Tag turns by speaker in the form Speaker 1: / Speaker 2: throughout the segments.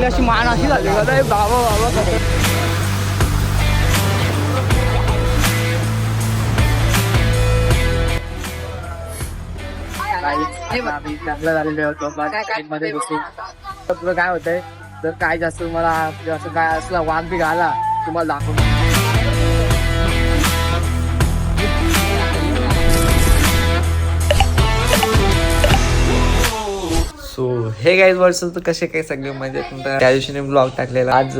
Speaker 1: लागली अशी मान अशी झाली का बाबा बाबा. चांगलं झालेलं होतं काय होतंय जर काय जास्त मला असं काय असलं वाघ बी घाला तुम्हाला दाखवतो. सो हे गाईज वर्ष तर कसे काही सगळे म्हणजे त्या दिवशी मी ब्लॉग टाकलेला. आज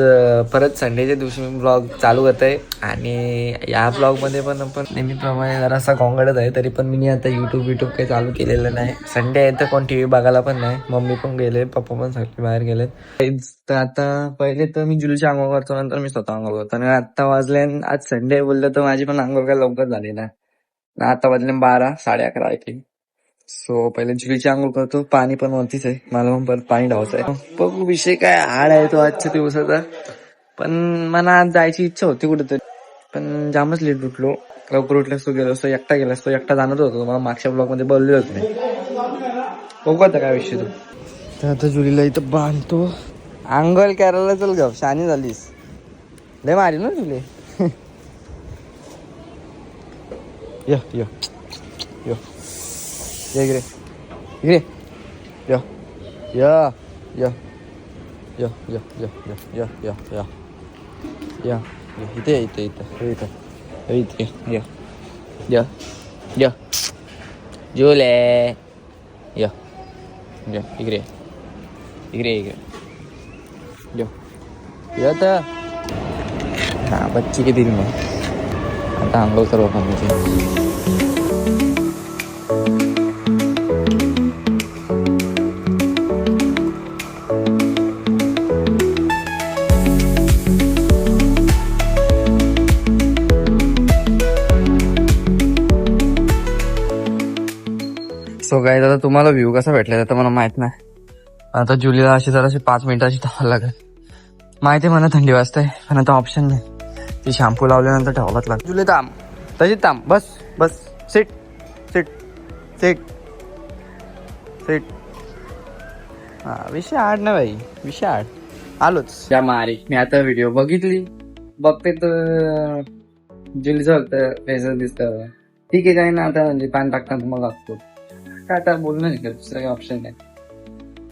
Speaker 1: परत संडेच्या दिवशी मी ब्लॉग चालू करत आहे आणि या ब्लॉग मध्ये पण आपण नेहमीप्रमाणे जरासा गोंगाटच आहे. तरी पण मी आता युट्यूब काही चालू केलेलं नाही. संडे आहे तर कोण टीव्ही बघायला पण नाही. मम्मी पण गेले, पप्पा पण सगळे बाहेर गेले. तर आता पहिले तर मी जुलीची आंघोळ करतो, नंतर मी स्वतः आंघोळ करतो. आणि आता वाजले आज संडे बोललं तर माझी पण आंघोळ काय लवकर झाली ना. आता वाजले 12, 11:30 ऐकली. सो पहिले जुलीची आंघोळ करतो. पाणी पण वरतीच आहे, मला पण परत पाणी धावायचं आहे. बघू विषय काय हाड आहे तो आजच्या दिवसाचा. पण मला आज जायची इच्छा होती कुठेतरी, पण जामच लेट उठलो. लवकर उठल्यास तो गेलो असतो, एकटा गेला असतो. एकटा जाणत होतो, मला मागच्या ब्लॉग मध्ये बोललेलंच नाही. बघू आता काय विषय तो. तर आता जुलीला इथं बांधतो. आंघोळ करायला चल ग, शानी झालीस. लय मारी ना जुले. य य य इकडे इकडे य य य य य य य य य य इथे इथे इथे इथे इथे य य य जुले य य इकडे इकडे इकडे य य तर हाँ बच्ची के दिल में. आता आंघोळ सर्व पाण्याची. सो काय आता तुम्हाला व्ह्यू कसा भेटला तर मला माहित नाही. आता जुलीला अशी जराशी 5 मिनिटाची धावायला लागेल. माहिती आहे मला थंडी वाजते, पण आता ऑप्शन नाही. ती शॅम्पू लावल्यानंतर ठेवावंच लागतं. जुली थांब, तशी थांब. बस बस, सिट सिट सिट सिट. हा विषय आड ना भाई, विषय आड. आलोच त्या मारी. मी आता व्हिडिओ बघते तर जुलीचं फक्त फेसच दिसतं. ठीक आहे, काही ना आता म्हणजे पाणी टाकताना तुम्हाला लागतो काय, आता बोलणं नाही करत, दुसरं काही ऑप्शन नाही.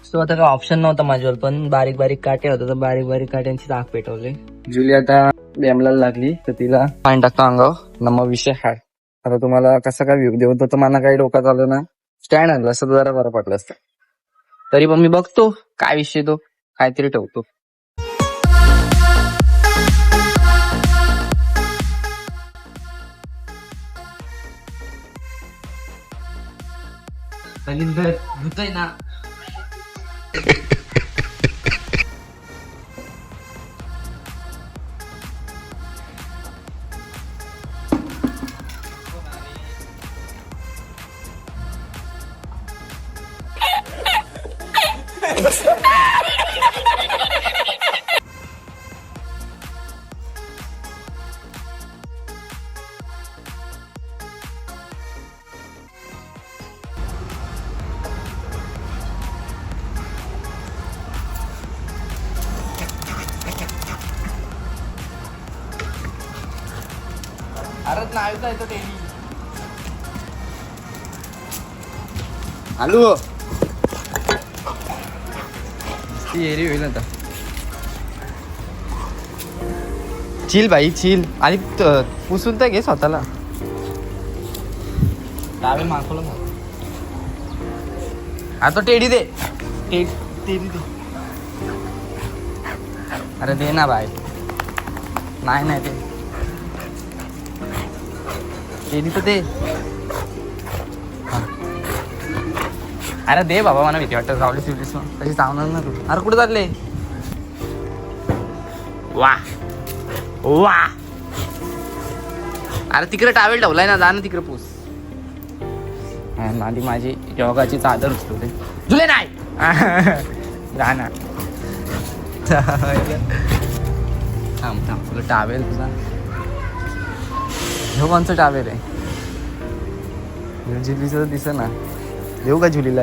Speaker 1: सो आता काही ऑप्शन नव्हता माझ्यावर, पण बारीक बारीक काटे होते तर बारीक बारीक काट्यांची दाग पेटवले. जुली आता बेमला लागली तर तिला पाणी टाकतो अंगावर ना, मग विषय हाय. आता तुम्हाला कसं काय व्ह्यू देऊ तर मला काही डोक्यात आलं ना, स्टँड आणलं असतं जरा बरं पडलं असतं. तरी पण मी बघतो काय विषय तो, काहीतरी ठेवतो. ना अरे नाव येतो टेली. हॅलो ती एरी होईल आता. चिल भाई चिल. आणि पुसून तर घे स्वतःला. डावे मागवलं मग. आता टेडी दे, टेडी दे. अरे दे ना भाई. नाही नाही ते टेडी तर दे. अरे दे बाबा, मला भीती वाटतं. जावली सिव्हिलीस मग तशी चावणार ना तू. अरे कुठे चालले. वा वा. अरे तिकडे टावेल ठेवलाय ना, जा ना तिकडे पूस. आधी माझी योगाची चादर उचलते. तुले नाही जा ना. थांब थांब, तुला टावेल तुझा. ह्यो कोणचं टावेल आहे. झुलीचं दिस ना. देऊ का झुलीला?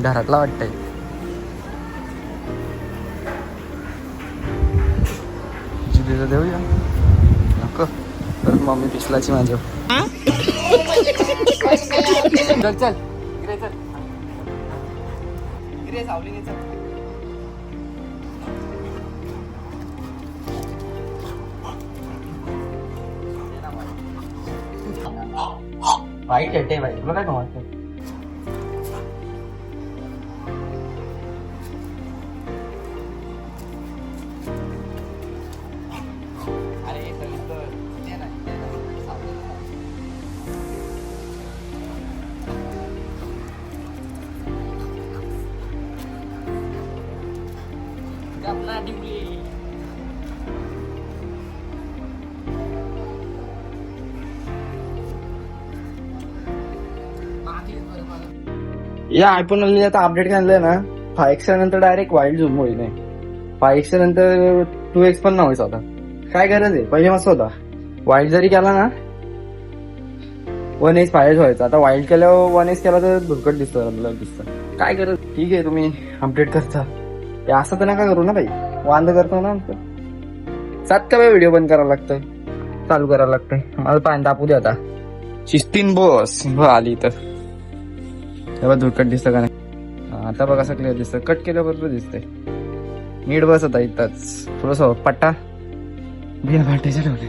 Speaker 1: घरातला वाटतंय. दिली तर देऊया, नको परत मम्मी पिसलाची माझ्या. चल चल इकडे चल, इकडे सावलीने चल. वाईट येते बाई, तुला काय वाटतं? या आयफोन आता अपडेट आणलंय ना, 5X नंतर डायरेक्ट वाईल्ड झूम होईल. 5X नंतर 2X पण नव्हतं आता. काय गरज आहे, पहिले मस्त होता. वाईल्ड जरी केला ना 1X 5X व्हायचा, आता वाईल्ड केल्यावर 1X केला तर धुरकट दिसतं. काय गरज. ठीक आहे तुम्ही अपडेट करता, हे असं तर नका करू ना भाई, वांद करतो ना. 7 का व्हिडिओ बंद करावं लागतंय, चालू करावं लागतंय. मला पाणी तापू दे आता. शिस्तीन बस आली तर तेव्हा धुरकट दिसतं का नाही. आता बघा असं क्लिअर दिसतं, कट केल्याबरोबर दिसतंय. नीट बस आता इथंच थोडस पट्टा बिया भाटायचे ठेवले.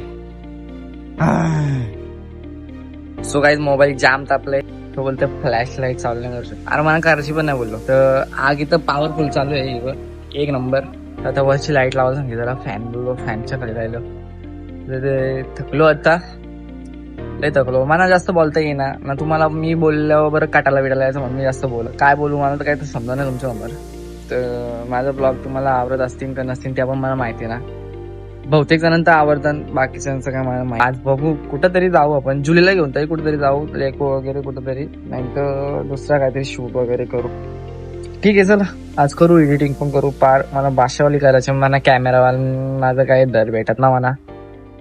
Speaker 1: सो गाईज मोबाईल जाम तापलाय. तो बोलतो फ्लॅश लाईट चालू नाही करू शकतो. अरे मला करायची पण नाही बोललो तर आग इथं पॉवरफुल चालू आहे एक नंबर. आता वरची लाईट लावायला सांगितलं, जरा फॅन बोललो, फॅनच्या खाली राहिलं ते थकलो. आता लय थकलो, मला जास्त बोलता येईना ना. तुम्हाला मी बोलल्यावर बरं काटाला बिटाला यायचं म्हणून मी जास्त काय बोलू मला तर काही तर समजा नाही तुमच्या समोर. तर माझा ब्लॉग तुम्हाला आवडत असतील का नसतील त्या पण मला माहिती ना. बहुतेक जणांचं आवडतं, बाकीच्यांचं काय मला माहिती. आज बघू कुठंतरी जाऊ आपण, जुलीला घेऊन तरी कुठेतरी जाऊ, लेको वगैरे कुठंतरी, नाही तर दुसरा काहीतरी शूट वगैरे करू. ठीक आहे चला आज करू, एडिटिंग पण करू. पार मला भाषावाली करायची, मला कॅमेरावाला माझं काही दर भेटत ना. मला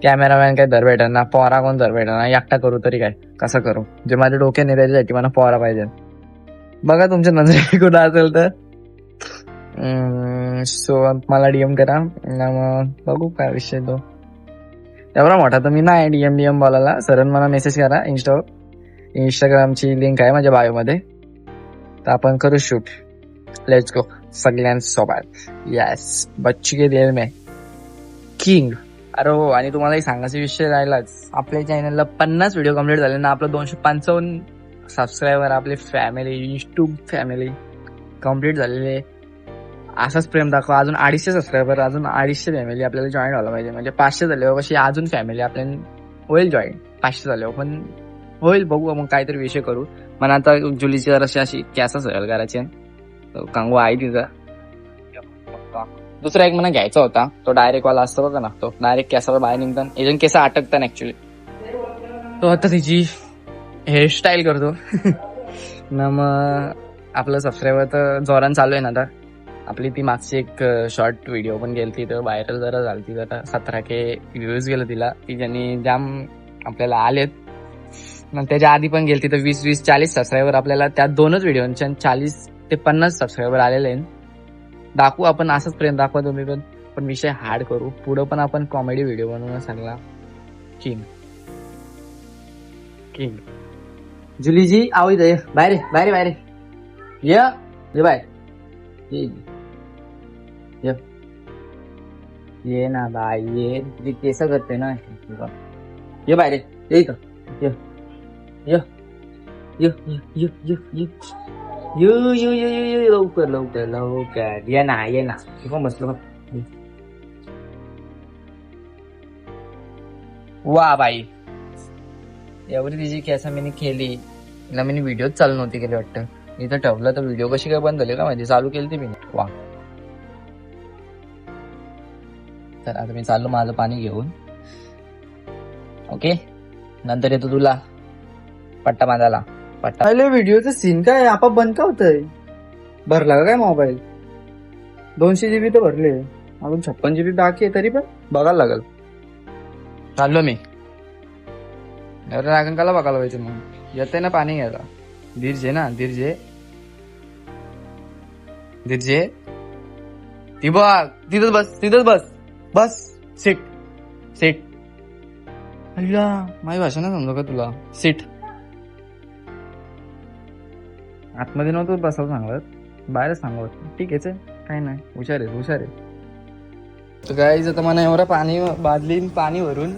Speaker 1: कॅमेरामॅन काही दर भेटत ना, पोरा कोण दर भेटत ना. एकटा करू तरी काय, कसं करू, जे माझ्या डोक्यात नाही त्याच्यासाठी मला पोरा पाहिजे. बघा तुमच्या नजरे कुठं असेल तर सो मला डीएम करा, मग बघू काय विषय. तो एवढा मोठा तर मी नाही डीएम बोलायला. सरण मला मेसेज करा इंस्टाग्रामची लिंक आहे माझ्या बायोमध्ये, तर आपण करू शूट. लेट्स गो सगळ्यांसोबत. येस बच्ची के दिल में किंग. अरे हो, आणि तुम्हाला एक सांगायचा विषय राहिलाच, आपल्या चॅनलला 50 व्हिडिओ कम्प्लीट झाले ना. आपलं 255 सबस्क्रायबर, आपली फॅमिली, युट्यूब फॅमिली कम्प्लीट झालेले. असंच प्रेम दाखवा. अजून 250 सबस्क्रायबर, अजून 250 फॅमिली आपल्याला जॉईन व्हायला पाहिजे. म्हणजे 500 झाल्यावर कशी अजून फॅमिली आपल्याला होईल जॉईन. 500 झाल्यावर पण होईल. बघू मग काहीतरी विषय करू. पण आता जुलीची जराशी अशी कॅसा सहल करायची, कांगवा आहे तिचा. दुसरा एक मला घ्यायचा होता, तो डायरेक्ट वाला असतो बघा ना, तो डायरेक्ट केसावर बाहेर निघतात, एजून केस अटकतात ऍक्च्युली. तो आता तिची हेअरस्टाईल करतो ना. मग आपलं सबस्क्रायबर तर जोरान चालू आहे ना. आता आपली ती मागची एक शॉर्ट व्हिडिओ पण गेली तर व्हायरल जरा झाली, जरा 17K व्ह्यूज गेलं तिला. ती ज्यांनी जाम आपल्याला आलेत. मग त्याच्या आधी पण गेली तर 20-40 सबस्क्रायबर आपल्याला त्या दोनच व्हिडिओच्या 40 ते 50 सबस्क्रायबर आलेले आहेत. दाखवू आपण, असंच प्रेम दाखवा तुम्ही पण विषय हार्ड करू. पुढं पण आपण कॉमेडी व्हिडिओ बनवून सांगला. किंग जुलीजी आव इथं बाहेर ये बाय ये ना बाय, ये तुझी केस करते ना. ये बाहेर ये इथं, ये लवकर ये ना तू पण बसलो. वा बाई, एवढी तिची केस मी केली ना. मी व्हिडिओच चालू नव्हती केली वाटतं. इथं ठेवलं तर व्हिडिओ कशी काय बंद झाली का माझी, चालू केली ती मी. वा. तर आता मी चाललो माझं पाणी घेऊन. ओके, नंतर येतो तुला पट्टा बांधायला. पहिले व्हिडिओचं सीन काय आपाप बंद का होतंय? भरला का काय मोबाईल? 200 GB तर भरले, अजून 56 GB बाकी आहे, तरी पण बघायला लागल. चाललो मी. एवढं रागंकाला बघायला पाहिजे. मग येते ना पाणी घ्यायला. धीरजे ना, धीरजे ती बघ, तिथंच बस सिट. सीट. अय्या माझी भाषा नाही समजू का तुला? सीट. आतमध्ये नव्हतं बसावं सांगत, बाहेर सांगत. ठीक आहे काही नाही, हुशार आहे. तर गाईज आता मला एवढं पाणी बादलीन पाणी भरून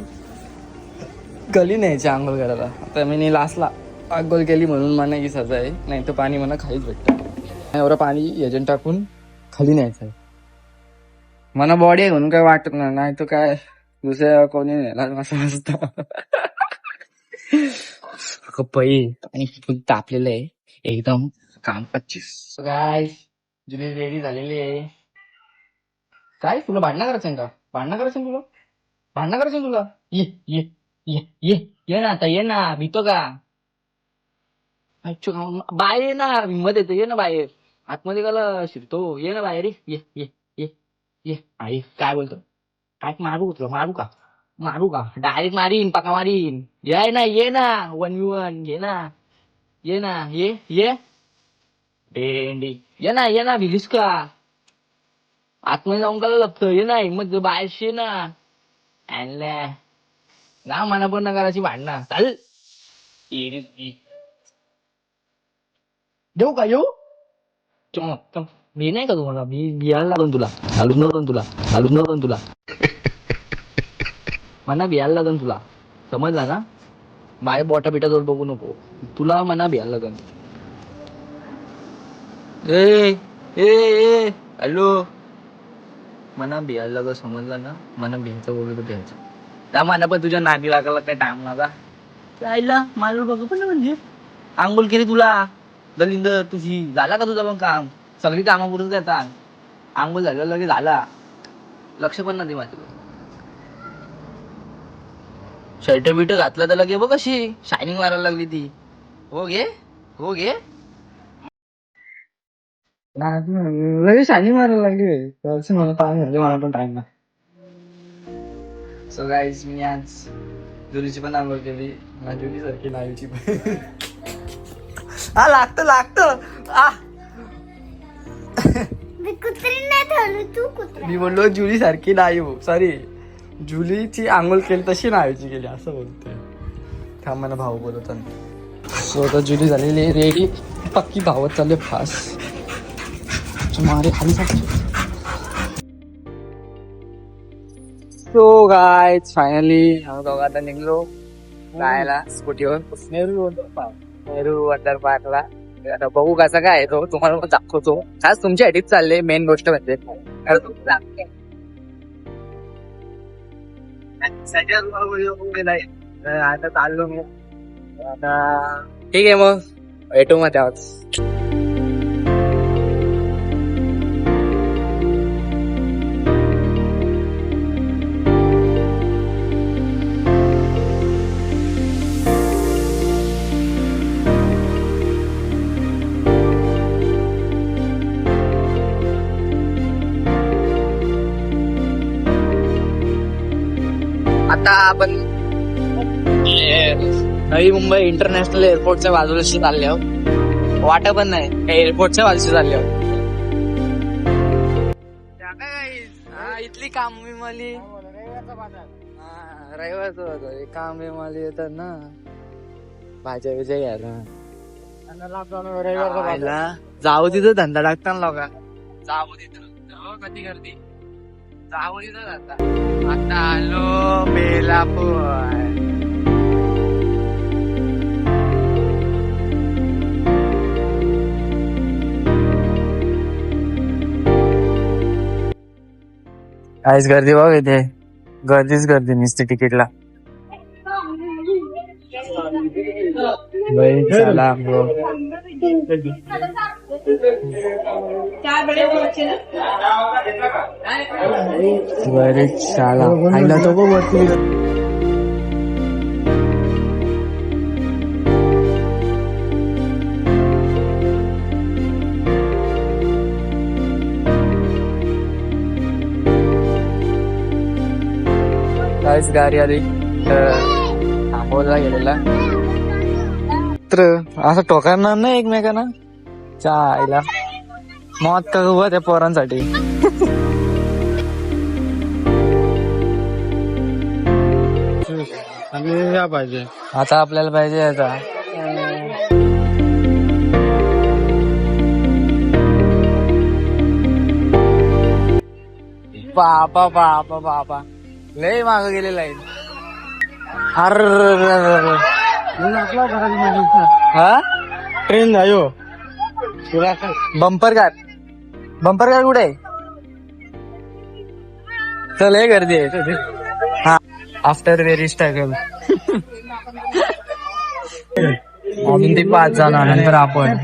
Speaker 1: गली न्यायची आंघोळ करायला. आता मी लास्टला आंघोळ केली म्हणून मला की सजा आहे, नाही तर पाणी मला खालीच भेटतं. एवढं पाणी एजंट टाकून खाली न्यायचं आहे. मला बॉडी आहे म्हणून काय वाटत नाही तर काय दुसऱ्या कोणी नेला असं असतं. पै आणि फुल तापलेलं आहे एकदम काम 25. काय जुनी रेडी झालेली आहे. काय तुला भांडणं करायचं का? भांडणं करायचं तुला? ये ये ये ये ये ना आता, ये ना, भीतो का? बाहेर ये ना, हिंमत येते, ये ना बाहेर. आतमध्ये काला शिरतो, ये ना बाहेर, ये ये ये ये. आई काय बोलतो? काय मारू का डायरेक्ट मारीन, पका मारीन. ये ना 1v1, ये ना ये भेंडी. ये ना भिलीस का? आतमध्ये जाऊन का लपतं? ये ना हिंमत बाहेरशी ना. आणल्या ना मला पण ना करायची भांडणं. चाल देऊ का येऊ? मी नाही का तुम्हाला, मी यायला लागून तुला घालून नव्हतं तुला मना भियायला लागन तुला, समजला ना? माझ्या बोटा बिटाजवळ बघू नको, तुला मना भियायला लागन. ए ए हॅलो, मना भियायला लागल, समजला ना? मना भियायचं बोलतो भियायचं. त्या मना पण तुझ्या नादी लागायला काय टाइम लागा जायला. मला बघ पण म्हणजे आंघोळ केली तुला दलिंदर तुझी, झाला का तुझं पण काम? सगळी कामापुरत येतात, आंघोळ झालं लगे झाला, लक्ष पण नाही माझं. शर्ट बिट घातला तर लगे बघ कशी शायनिंग मारायला लागली ती. हो घे लगे शायनिंग मारायला लागली. मला टाइम म्हणजे मला पण टाइम नाही. सो गाईज मी आज जुलीची पण आंघोळ केली, जुली सारखी नाहीची पण. लागत मी बोललो जुली सारखी नाही हो, सॉरी जुलीची आंघोळ केली तशी नाहीची केली असं बोलतोय. थांब मला भाऊ बोलत. सो आता जुली झालेली रेडी, पक्की भावत चालले फास्ट. मारे खाली सो गाईज फायनली आम्ही दोघं आता निघलो जायला स्कूटीवर नेहरू वॉटर पार्कला. आता बघू कसं काय तो, तुम्हाला पण दाखवतो. खास तुमच्या आधीच चालले, मेन गोष्ट म्हणजे आता चाललो मी. आता ठीक आहे मग भेटू मग त्यावर. आता आपण नवी मुंबई इंटरनॅशनल एअरपोर्टच्या बाजूला चालले आहोत. वाटत पण नाही एअरपोर्टच्या बाजूला चालले आहोत. इथली काम विमाली रविवारचं काम विमाली येतात ना, भाज्या बिज्या घ्यायला. जाऊ तिथं धंदा टाकताना लोका, जाऊ तिथं कधी गर्दी, जाऊ तिथं धंदा. आता आलो बेलापूर. काहीच गर्दी बघ इथे, गर्दीच गर्दी नुसती तिकीटला. चला ब्रो. शाला आईला तो वरती. काहीच गाडी आली थांबवला गेलेला तर असं टोकारणार नाही एकमेकांना. आईला मौत का हुआ त्या पोरांसाठी.
Speaker 2: आणि या पाहिजे.
Speaker 1: आता आपल्याला पाहिजे आता बापा बापा बापा लय माग गेले लाईन. अर हा
Speaker 2: ट्रेन जायो
Speaker 1: बंपर कार कुठे आहे? चल हे गर्दी आहे. हा आफ्टर व्हेरी स्ट्रगल अजून ते 5 जण नंतर आपण.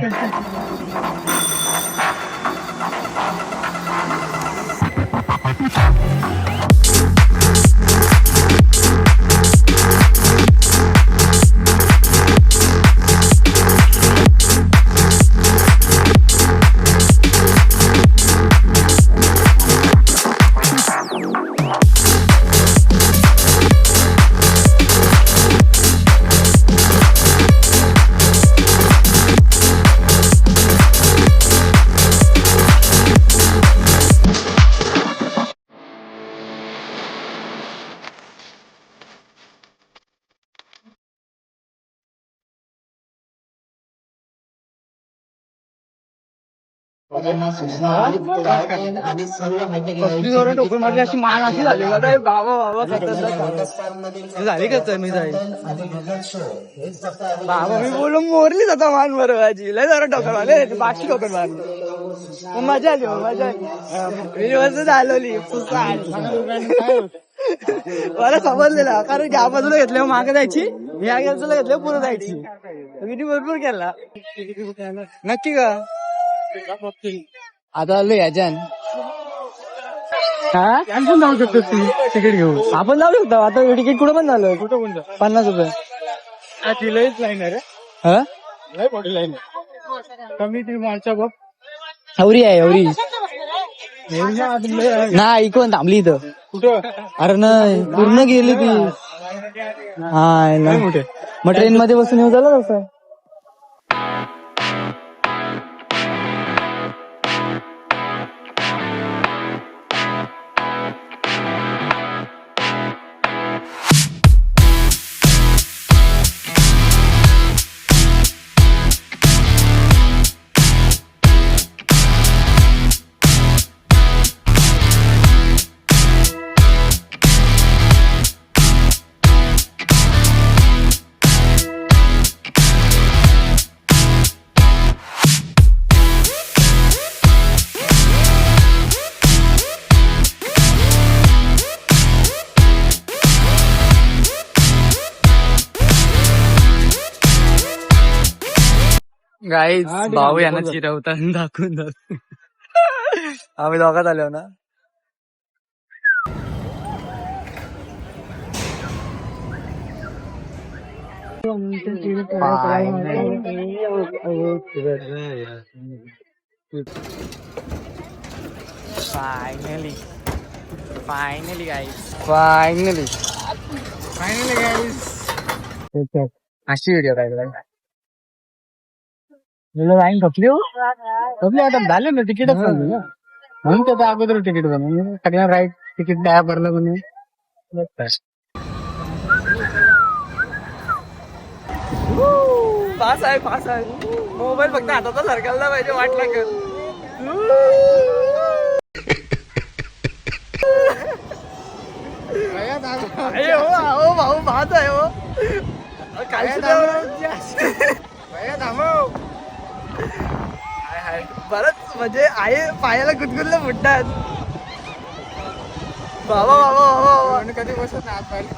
Speaker 2: टोकन मारली अशी मान अशी झाली बाबा झाली का मी जाईल बाबा मी बोलून मोरली जाता मान बरोबर लय जरा टोकन मारले 500 टोकन मारली. मजा आली मजा आली व्यवस्थित आलोली मला समजलेला कारण या बाजूला घेतल्यावर मागे जायची या बाजूला घेतल्यावर पुढे जायची किती भरपूर केला नक्की का
Speaker 1: आता आलो याच्यान
Speaker 2: जाऊ शकतो तिकीट घेऊ
Speaker 1: आपण जाऊ शकतो. आता तिकीट कुठं पण झालं
Speaker 2: कुठं कोणतं
Speaker 1: 50 रुपये.
Speaker 2: लईच लाईन आहे रे
Speaker 1: हा
Speaker 2: लय मोठी लाईन आहे कमी ती माणसा बघ
Speaker 1: हवरी आहे हवरी नाही इकडून थांबली इथं
Speaker 2: कुठं
Speaker 1: अरे नाही पूर्ण गेली ती. हा ना मग ट्रेन मध्ये बसून येऊ झालं कसं. गाईज भाऊ यांना चिरवता दाखवून आम्ही दोघात आलो ना. Finally finally guys finally finally guys अशी व्हिडिओ काय लाईन कपली कपली आता झाले ना तिकीट म्हणून त्याचा अगोदर तिकीट बनवून सगळ्या राईट तिकीट द्या भरलं म्हणून पास आहे मोबाईल फक्त हाताचा सरकारला पाहिजे वाटला कर हो भाऊ पास आहे हो कालची बरंच म्हणजे आहे पायाला गुदगुदला फुटतात बाबा बाबा बाबा कधी बसत ना आज पाहिजे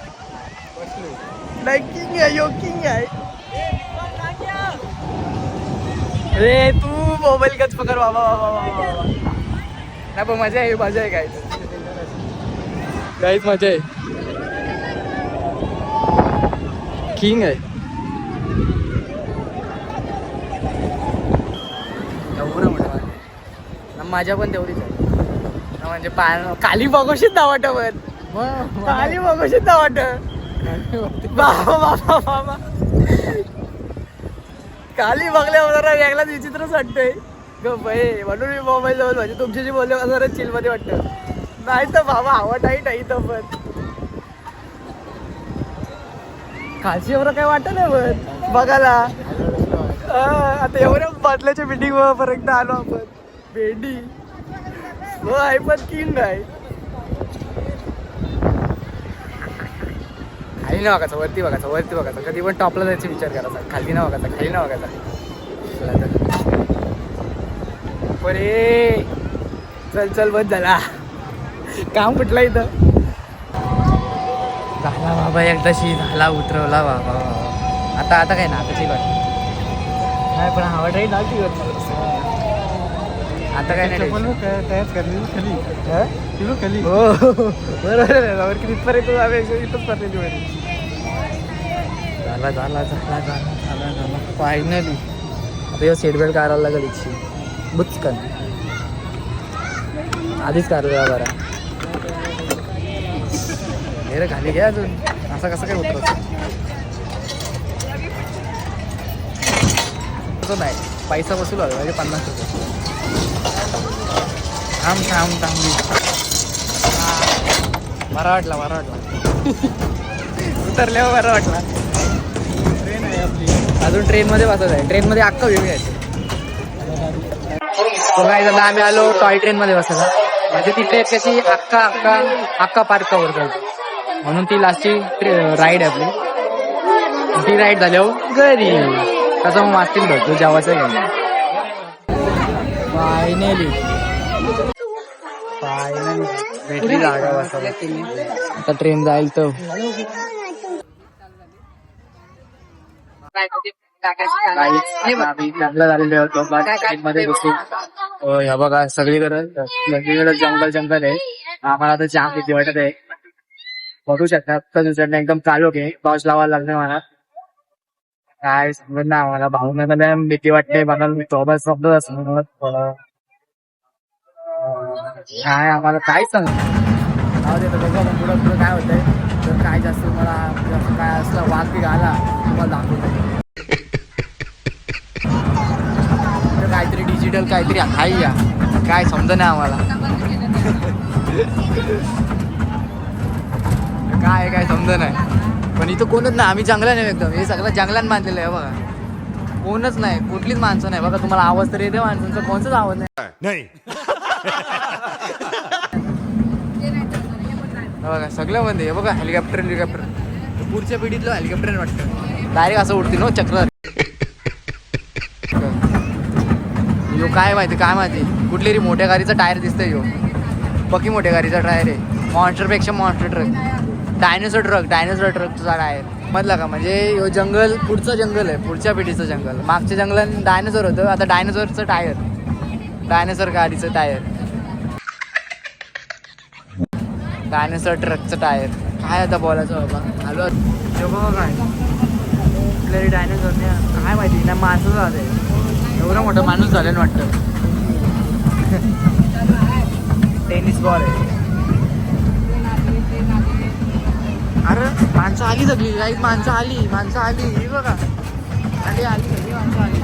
Speaker 1: बसलो लाईकिंग आहे योकिंग आहे रे तू मोबाईल कच पकड बाबा बाबा बाबा नाही पण मजा आहे गाईज मजा आहे किंग आहे एवढं मोठं माझ्या पण तेवढीच आहे म्हणजे काली बघूशीच ना वाटत पण काली बघूशीच ना वाटत बाबा बाबा बाबा काली बघल्यावर जरा वेगळाच विचित्रच वाटतंय गप्प म्हणून मी मोबाईल जवळ म्हणजे तुमच्याशी बोलले जरा चिल मध्ये वाटतं नाही तर बाबा हवा टाईट आहे इथं पण
Speaker 2: खालची एवढं काय वाटत नाही पण बघायला. आता एवढ्या बदल्याच्या बिल्डिंग वर एकदा आलो आपण. भेंडी हो आहे पण किंग आहे. खाली नाही बघायचं, वरती बघायचं, वरती बघायचं. कधी पण टॉपला जायचा विचार करायचा, खाली नाही बघायचा, खाली नाही बघायचा. बरे चल चल बस झाला काम कुठला इथं. झाला बाबा एकदाशी, झाला उतरवला बाबा. आता आता काय ना आताची बात नाही, पण हवा ट्रेन आली आता काय नाही. हो बरोबर तिथपर्यंत इथंच पडलेली मध्ये. झाला झाला झाला झाला झाला झाला फायनली. आता सीट बेल्ट काढायला लागेल इच्छी बुचकन. आधीच काढूया बरा. हे रे खाली घ्या अजून. असं कसं काय उतरवतो नाही. पैसा वसूल हवा म्हणजे 50 रुपये. थांब थांब थांबली. बरा वाटला बरा वाटला. उतरल्यावर बरा वाटला. ट्रेन आहे आपली. अजून ट्रेनमध्ये बसत आहे. ट्रेनमध्ये अख्खा वेगळी आहे. काय झालं आम्ही आलो टॉय ट्रेन मध्ये बसायला. म्हणजे ती ट्रेन कशी अख्खा अख्खा अख्खा पार्क कव्हर करतो म्हणून ती लास्टची राईड आहे आपली. ती राईड झाल्यावर घरी कसं मग मास्तील भेटतो जेवायचं घ्यायला. फायनली फायनली भेटली जागा बसायला. आता ट्रेन जाईल तर ह्या बघा सगळीकडे जंगल जंगल आहे. आम्हाला आता जाम भीती वाटत आहे. बघू शकता दुसऱ्या एकदम काळोख आहे. पाऊस लावायला लागले मला. काय समजत ना आम्हाला. भाऊना भीती वाटते मला. मी सोबत समजत असं काय आम्हाला काय सांग पुढं पुढं काय होतंय. तर काय जास्त मला जास्त काय असलं वाघ बी आला तुम्हाला दाखवतो. काहीतरी डिजिटल काहीतरी आहे या काय समज नाही आम्हाला. काय काय समज नाही. पण इथं कोणच नाही. आम्ही जंगला नाही एकदम. हे सगळं जंगलात बांधलेलं आहे बघा. कोणच नाही. कुठलीच माणसं नाही बघा. तुम्हाला आवाज तर येते माणसांचा. कोणताच आवाज नाही. बघा सगळं बंद आहे बघा. हेलिकॉप्टर पुढच्या पिढीतलं हेलिकॉप्टर वाटतं. डायरेक्ट असं उडतील हो चक्र. यो काय माहिती कुठली मोठ्या गाडीचा टायर दिसतंय. यो पक्की मोठ्या गाडीचा टायर आहे. मॉन्स्टरपेक्षा मॉन्स्टर ट्रक. डायनोसॉर ट्रकचा टायर मधला का. म्हणजे यो जंगल पुढचं जंगल आहे. पुढच्या पिढीचं जंगल. मागच्या जंगलात डायनोसॉर होतं. आता डायनोसॉरचं टायर. डायनोसॉर गाडीचं टायर. डायनोसॉर ट्रकचं टायर. काय आता बोलायचं बाबा. आलो बघा काय कुठल्या डायनोसॉरने काय माहिती ना. माणसं झालंय. एवढा मोठा माणूस झालं वाटतं. टेनिस बॉल आहे. अरे माणसं आली सगळी. काही माणसं आली ही बघा. आली सगळी माणसं आली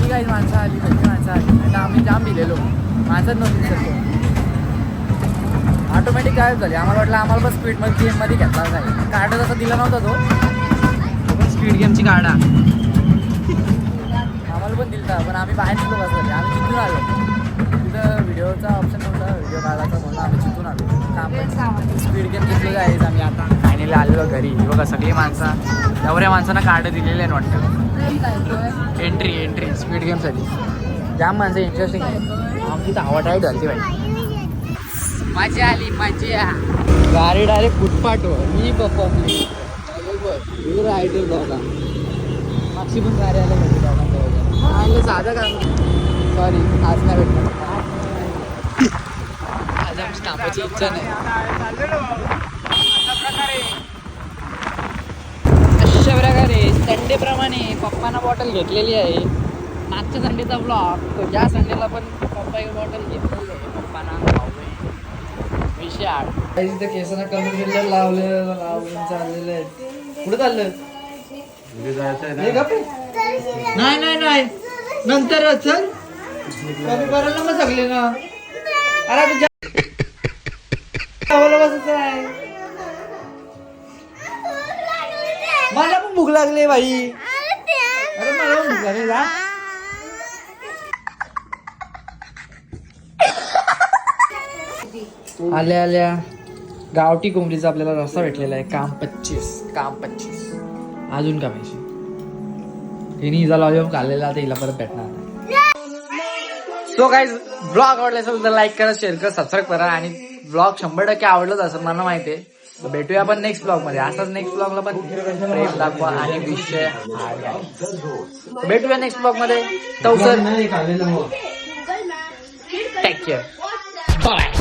Speaker 2: काही माणसं आली सगळी माणसं आली. आता आम्ही जाम दिलेलो माणसं नव्हती सर. ऑटोमॅटिक काय झाली. आम्हाला वाटलं आम्हाला पण स्पीडमध्ये गेममध्ये घेतला नाही. कार्ड तसा दिला नव्हता तो. स्पीड गेमची कार्ड आम्हाला पण दिलता. पण आम्ही बाहेर सुद्धा बसले. आम्ही जिथून आलो. तिथं व्हिडिओचा ऑप्शन नव्हता. व्हिडिओ काढायचा म्हणून आम्ही जिथून आलो. काम स्पीड गेम घेतलेलं आहे. आम्ही आता फायनली आलेलो घरी. बघा सगळी माणसं एवढ्या माणसांना कार्ड दिलेले आहे वाटतं. एंट्री स्पीड गेमसाठी. जाम माणसं इंटरेस्टिंग आहे. आमची तर हवा टाईट झाली पाहिजे. मजा आली मजा. गाडी डायरेक्ट फुटपाथवर. मी पप्पा रायडर बघा. मागची पण गाडी आल्या पाहिजे. साधं काम सॉरी आज नाही भेटणार. आज आमची थांबायची इच्छा नाही. अशा प्रकारे संडेप्रमाणे पप्पांना बॉटल घेतलेली आहे. मागच्या संडेचा ब्लॉग. ज्या संडेला पण पप्पा एक बॉटल घेतलेली आहे पप्पांना. विषय 8 इथं केसांना कमी केलेलं लावून चाललेलं आहे. कुठं चाललं नाही नंतर चल कमी करायला मग सगळे ना. अरे बसायचं आहे. भूक लागली बाई. अरे मला पण भूक लागली जा. आल्या आल्या गावठी कोंबडीचा आपल्याला रस्सा भेटलेला आहे. काम 25. अजून का पाहिजे. हिने हिचा लॉलीपॉप खाल्लेला तर हिला परत भेटणार नाही. सो गाईज ब्लॉग आवडला असेल तर लाईक करा, शेअर करा, सबस्क्राईब करा. आणि ब्लॉग 100% आवडलंच असं मला माहिती आहे. तर भेटूया आपण नेक्स्ट ब्लॉग मध्ये. असाच नेक्स्ट ब्लॉगला पण प्रेम दाखवा आणि विषय भेटूया नेक्स्ट ब्लॉग मध्ये. Take care. बाय.